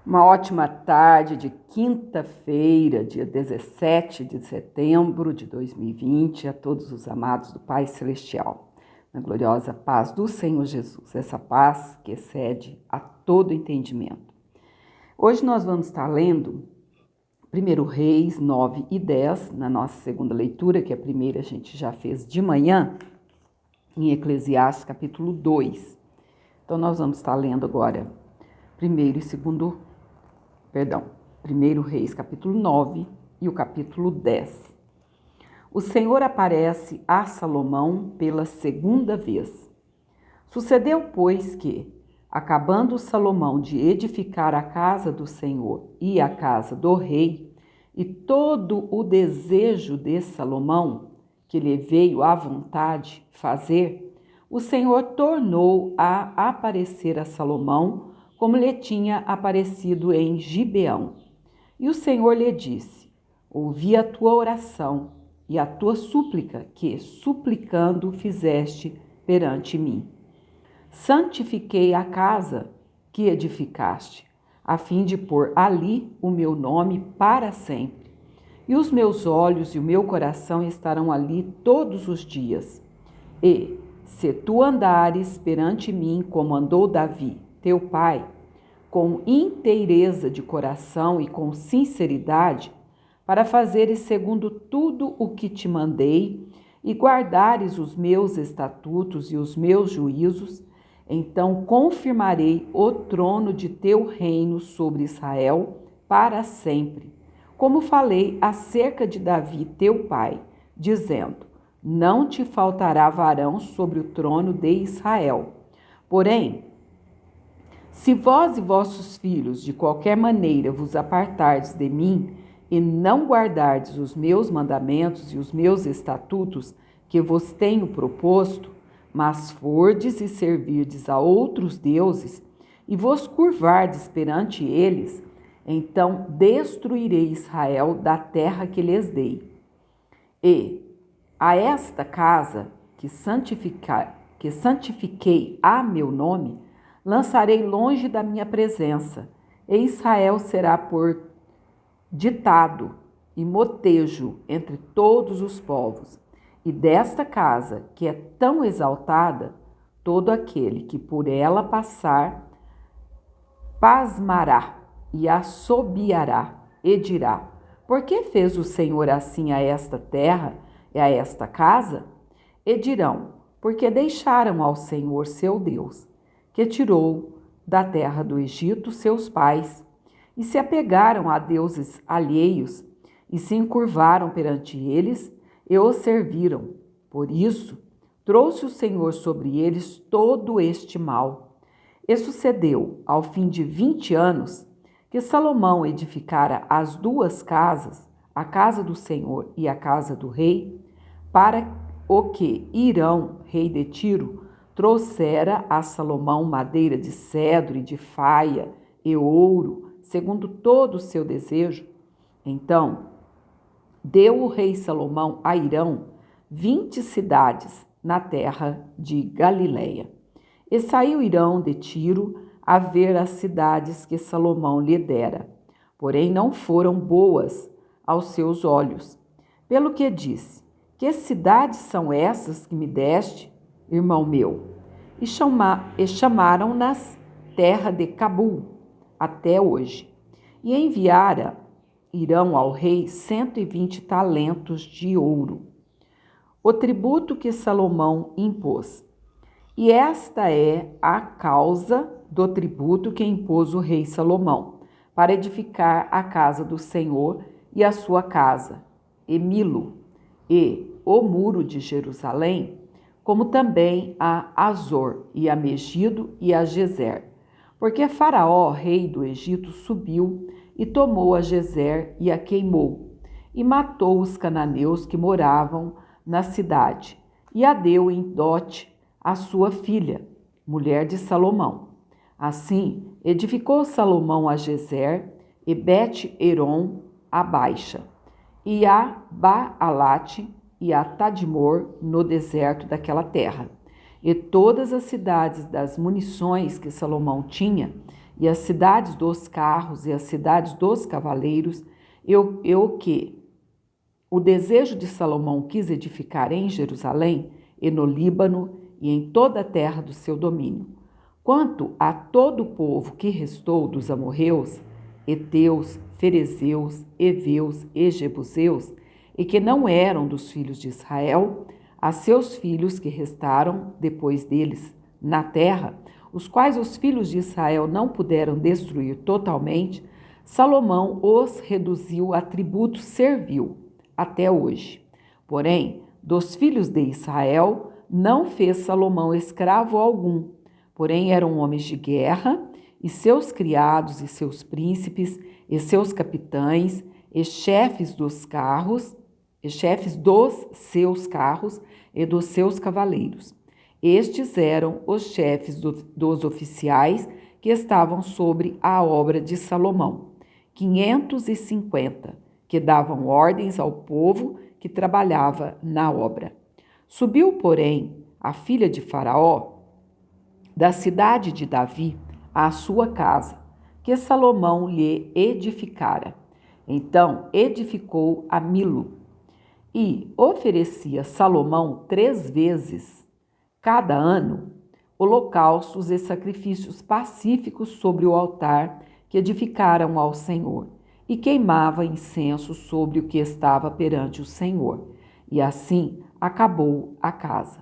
Uma ótima tarde de quinta-feira, dia 17 de setembro de 2020, a todos os amados do Pai Celestial. Na gloriosa paz do Senhor Jesus, essa paz que excede a todo entendimento. Hoje nós vamos estar lendo 1 Reis 9 e 10, na nossa segunda leitura, que a primeira a gente já fez de manhã, em Eclesiastes capítulo 2. Então nós vamos estar lendo agora 1 Reis, capítulo 9 e o capítulo 10. O Senhor aparece a Salomão pela segunda vez. Sucedeu, pois, que, acabando Salomão de edificar a casa do Senhor e a casa do rei, e todo o desejo de Salomão, que lhe veio à vontade fazer, o Senhor tornou a aparecer a Salomão, como lhe tinha aparecido em Gibeão. E o Senhor lhe disse: ouvi a tua oração e a tua súplica que, suplicando, fizeste perante mim. Santifiquei a casa que edificaste, a fim de pôr ali o meu nome para sempre. E os meus olhos e o meu coração estarão ali todos os dias. E, se tu andares perante mim como andou Davi, teu pai, com inteireza de coração e com sinceridade, para fazeres segundo tudo o que te mandei, e guardares os meus estatutos e os meus juízos, então confirmarei o trono de teu reino sobre Israel para sempre, como falei acerca de Davi teu pai, dizendo: não te faltará varão sobre o trono de Israel. Porém, se vós e vossos filhos de qualquer maneira vos apartardes de mim e não guardardes os meus mandamentos e os meus estatutos que vos tenho proposto, mas fordes e servirdes a outros deuses e vos curvardes perante eles, então destruirei Israel da terra que lhes dei. E a esta casa que santifiquei a meu nome, lançarei longe da minha presença, e Israel será por ditado e motejo entre todos os povos. E desta casa, que é tão exaltada, todo aquele que por ela passar, pasmará e assobiará e dirá: por que fez o Senhor assim a esta terra e a esta casa? E dirão: porque deixaram ao Senhor seu Deus, que tirou da terra do Egito seus pais, e se apegaram a deuses alheios, e se encurvaram perante eles, e os serviram. Por isso, trouxe o Senhor sobre eles todo este mal. E sucedeu, ao fim de 20 anos, que Salomão edificara as duas casas, a casa do Senhor e a casa do rei, para o que Hirão, rei de Tiro, trouxera a Salomão madeira de cedro e de faia e ouro, segundo todo o seu desejo. Então, deu o rei Salomão a Hirão 20 cidades na terra de Galileia. E saiu Hirão de Tiro a ver as cidades que Salomão lhe dera, porém não foram boas aos seus olhos. Pelo que disse: que cidades são essas que me deste, irmão meu? E chamaram-nas terra de Cabul, até hoje. E enviara Hirão ao rei 120 talentos de ouro, o tributo que Salomão impôs. E esta é a causa do tributo que impôs o rei Salomão, para edificar a casa do Senhor e a sua casa, e Milo, e o muro de Jerusalém, como também a Azor, e a Megido e a Gezer. Porque Faraó, rei do Egito, subiu e tomou a Gezer e a queimou, e matou os cananeus que moravam na cidade, e a deu em dote a sua filha, mulher de Salomão. Assim, edificou Salomão a Gezer e Bet-Eron a Baixa, e a Baalate e a Tadmor no deserto daquela terra, e todas as cidades das munições que Salomão tinha, e as cidades dos carros e as cidades dos cavaleiros, e o que o desejo de Salomão quis edificar em Jerusalém e no Líbano e em toda a terra do seu domínio. Quanto a todo o povo que restou dos amorreus, heteus, ferezeus, heveus e jebuseus, e que não eram dos filhos de Israel, a seus filhos que restaram depois deles na terra, os quais os filhos de Israel não puderam destruir totalmente, Salomão os reduziu a tributo servil até hoje. Porém, dos filhos de Israel não fez Salomão escravo algum, porém eram homens de guerra, e seus criados e seus príncipes e seus capitães e chefes dos carros, e chefes dos seus carros e dos seus cavaleiros. Estes eram os chefes dos oficiais que estavam sobre a obra de Salomão, 550, que davam ordens ao povo que trabalhava na obra. Subiu, porém, a filha de Faraó, da cidade de Davi, à sua casa, que Salomão lhe edificara. Então edificou a Milo, e oferecia Salomão 3 vezes cada ano holocaustos e sacrifícios pacíficos sobre o altar que edificaram ao Senhor, e queimava incenso sobre o que estava perante o Senhor. E assim acabou a casa.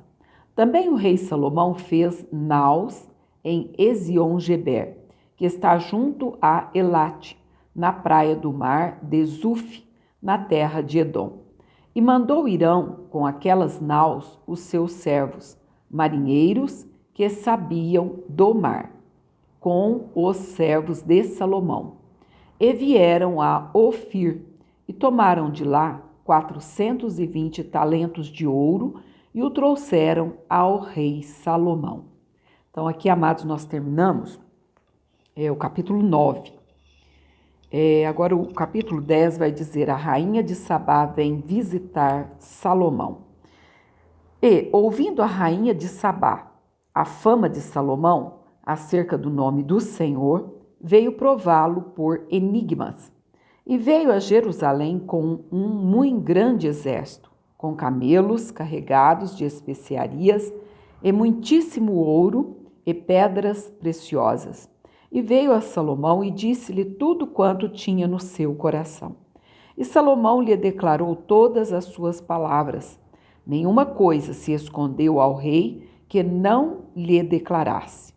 Também o rei Salomão fez naus em Ezion-Geber, que está junto a Elate, na praia do mar de Zuf, na terra de Edom. E mandou Irão com aquelas naus os seus servos, marinheiros que sabiam do mar, com os servos de Salomão. E vieram a Ofir e tomaram de lá 420 talentos de ouro e o trouxeram ao rei Salomão. Então aqui, amados, nós terminamos o capítulo 9. Agora o capítulo 10 vai dizer: a rainha de Sabá vem visitar Salomão. E, ouvindo a rainha de Sabá a fama de Salomão acerca do nome do Senhor, veio prová-lo por enigmas. E veio a Jerusalém com um muito grande exército, com camelos carregados de especiarias e muitíssimo ouro e pedras preciosas. E veio a Salomão e disse-lhe tudo quanto tinha no seu coração. E Salomão lhe declarou todas as suas palavras. Nenhuma coisa se escondeu ao rei que não lhe declarasse.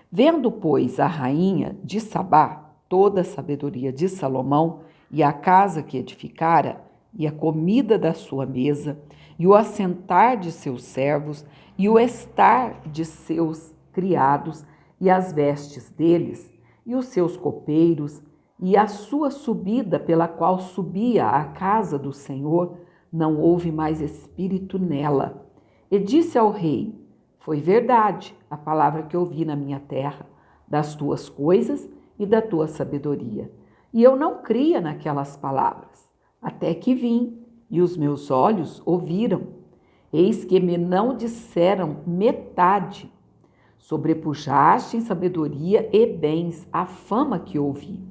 Vendo, pois, a rainha de Sabá toda a sabedoria de Salomão e a casa que edificara, e a comida da sua mesa, e o assentar de seus servos, e o estar de seus criados, e as vestes deles, e os seus copeiros, e a sua subida pela qual subia à casa do Senhor, não houve mais espírito nela. E disse ao rei: foi verdade a palavra que ouvi na minha terra, das tuas coisas e da tua sabedoria. E eu não cria naquelas palavras, até que vim, e os meus olhos ouviram. Eis que me não disseram metade. Sobrepujaste em sabedoria e bens a fama que ouvi.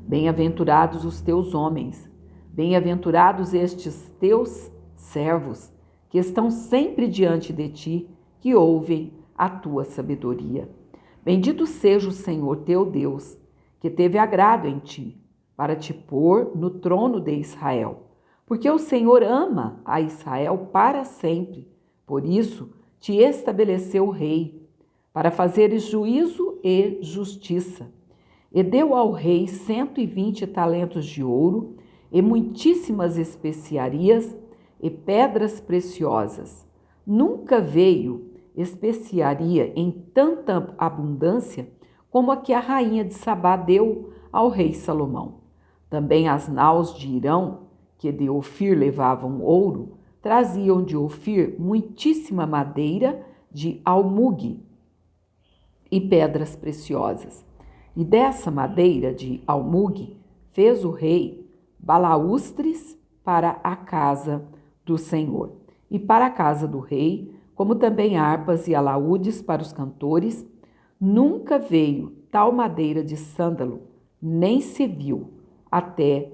Bem-aventurados os teus homens, bem-aventurados estes teus servos, que estão sempre diante de ti, que ouvem a tua sabedoria. Bendito seja o Senhor teu Deus, que teve agrado em ti, para te pôr no trono de Israel. Porque o Senhor ama a Israel para sempre, por isso te estabeleceu rei, para fazeres juízo e justiça. E deu ao rei 120 talentos de ouro, e muitíssimas especiarias e pedras preciosas. Nunca veio especiaria em tanta abundância como a que a rainha de Sabá deu ao rei Salomão. Também as naus de Irão, que de Ofir levavam ouro, traziam de Ofir muitíssima madeira de almugue e pedras preciosas. E dessa madeira de almugue fez o rei balaústres para a casa do Senhor e para a casa do rei, como também harpas e alaúdes para os cantores. Nunca veio tal madeira de sândalo, nem se viu até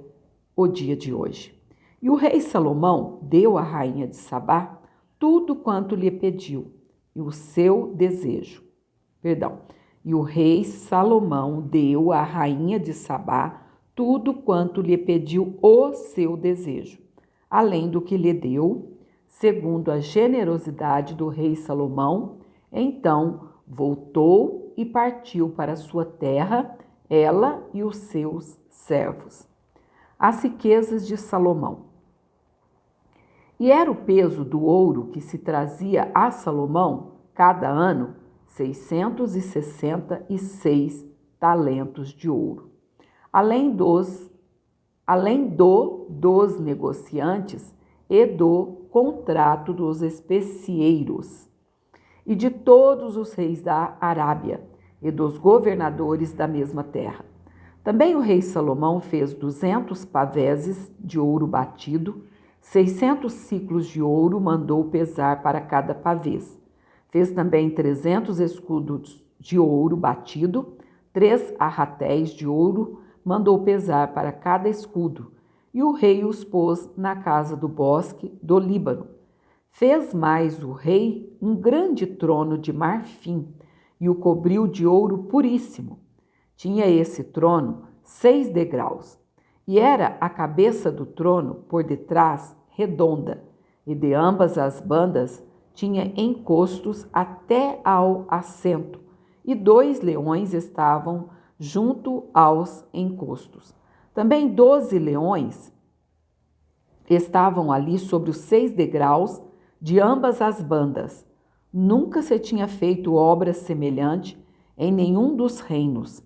o dia de hoje. E o rei Salomão deu à rainha de Sabá tudo quanto lhe pediu, e o seu desejo. E o rei Salomão deu à rainha de Sabá tudo quanto lhe pediu o seu desejo, além do que lhe deu, segundo a generosidade do rei Salomão. Então voltou e partiu para sua terra, ela e os seus servos. As riquezas de Salomão. E era o peso do ouro que se trazia a Salomão cada ano 666 talentos de ouro, além dos negociantes e do contrato dos especieiros, e de todos os reis da Arábia e dos governadores da mesma terra. Também o rei Salomão fez 200 paveses de ouro batido, 600 siclos de ouro mandou pesar para cada pavês. Fez também 300 escudos de ouro batido, 3 arratéis de ouro mandou pesar para cada escudo, e o rei os pôs na casa do bosque do Líbano. Fez mais o rei um grande trono de marfim e o cobriu de ouro puríssimo. Tinha esse trono 6 degraus, e era a cabeça do trono por detrás redonda, e de ambas as bandas tinha encostos até ao assento, e 2 leões estavam junto aos encostos. Também 12 leões estavam ali sobre os 6 degraus de ambas as bandas. Nunca se tinha feito obra semelhante em nenhum dos reinos.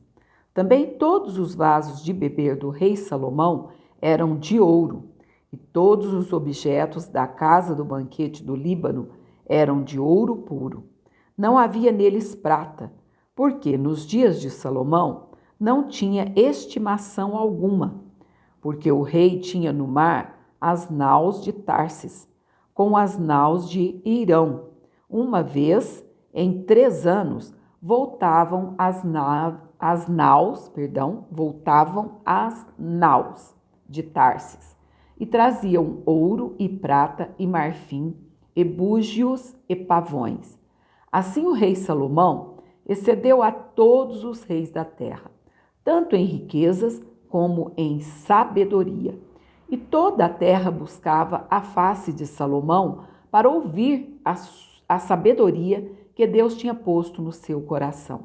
Também todos os vasos de beber do rei Salomão eram de ouro, e todos os objetos da casa do banquete do Líbano eram de ouro puro. Não havia neles prata, porque nos dias de Salomão não tinha estimação alguma, porque o rei tinha no mar as naus de Tarsis, com as naus de Irão. Uma vez em 3 anos voltavam as naus de Tarsis, e traziam ouro e prata e marfim, e búzios e pavões. Assim o rei Salomão excedeu a todos os reis da terra, tanto em riquezas como em sabedoria. E toda a terra buscava a face de Salomão para ouvir a sabedoria que Deus tinha posto no seu coração.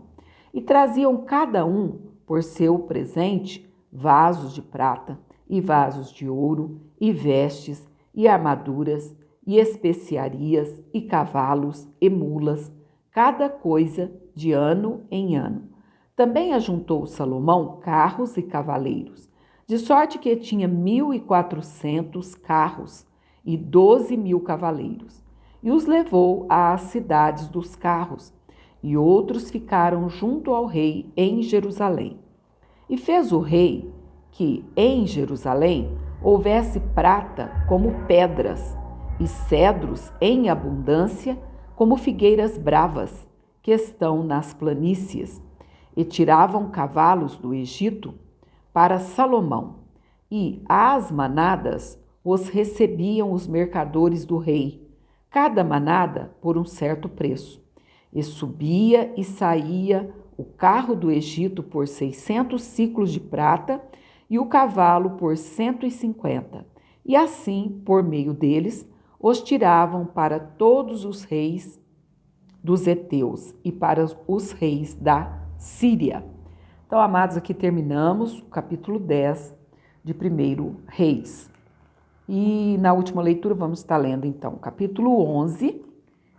E traziam cada um por seu presente vasos de prata e vasos de ouro, e vestes, e armaduras, e especiarias, e cavalos, e mulas, cada coisa de ano em ano. Também ajuntou Salomão carros e cavaleiros, de sorte que tinha 1.400 carros e 12.000 cavaleiros, e os levou às cidades dos carros, e outros ficaram junto ao rei em Jerusalém. E fez o rei que em Jerusalém houvesse prata como pedras, e cedros em abundância como figueiras bravas, que estão nas planícies, e tiravam cavalos do Egito para Salomão, e às manadas os recebiam os mercadores do rei, cada manada por um certo preço. E subia e saía o carro do Egito por 600 siclos de prata e o cavalo por 150. E assim, por meio deles, os tiravam para todos os reis dos heteus e para os reis da Síria. Então, amados, aqui terminamos o capítulo 10 de 1 Reis. E na última leitura vamos estar lendo, então, o capítulo 11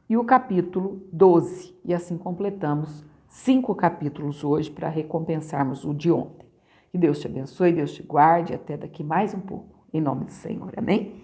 e o capítulo 12. E assim completamos 5 capítulos hoje para recompensarmos o de ontem. Que Deus te abençoe, Deus te guarde, até daqui mais um pouco. Em nome do Senhor. Amém?